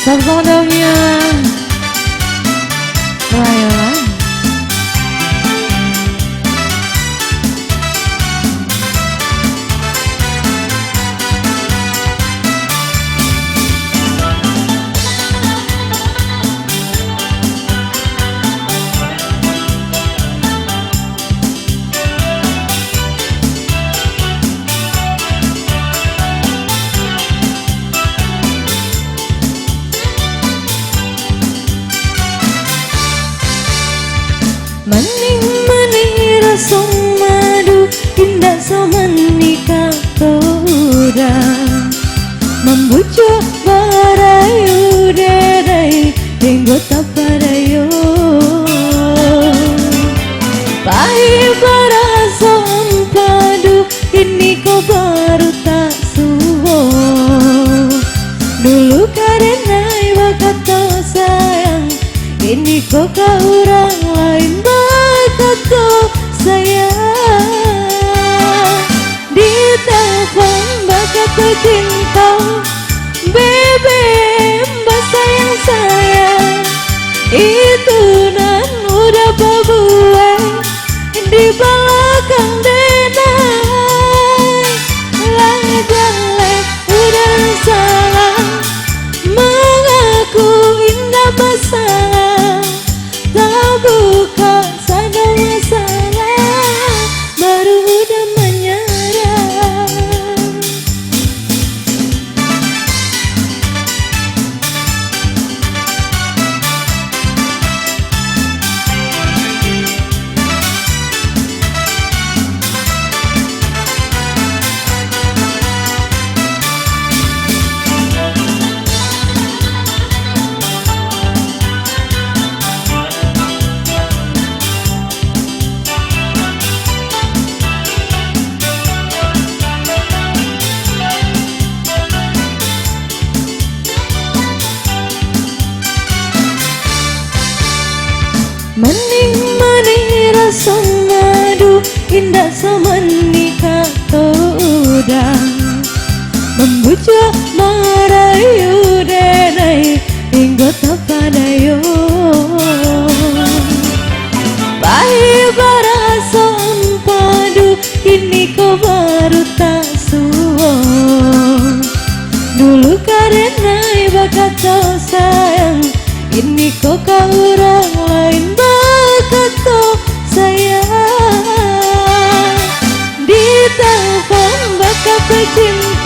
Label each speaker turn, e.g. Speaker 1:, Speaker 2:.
Speaker 1: Sabodongnya Melayalan. Maning-maning rasa madu indah samanika toda membujuk barayu derai hingga taparayo pahit rasa padu ini kau baru tak suwo dulu karena ibu kata sayang ini kau orang lain kata sayang di telepon bakal cinta bebe mbak sayang sayang itu nan udah babuai di belakang denai lajale udah salah mengaku indah masalah tak buka sana masalah baru udah menyerah. Maning-maning rasa madu indah samanika toda membujuk marayu denai hingga tapadayo pahit rasa padu kini kau baru tak suwo dulu karena ibu kata sayang ini kau orang lain kata sayang di telepon bakal cinta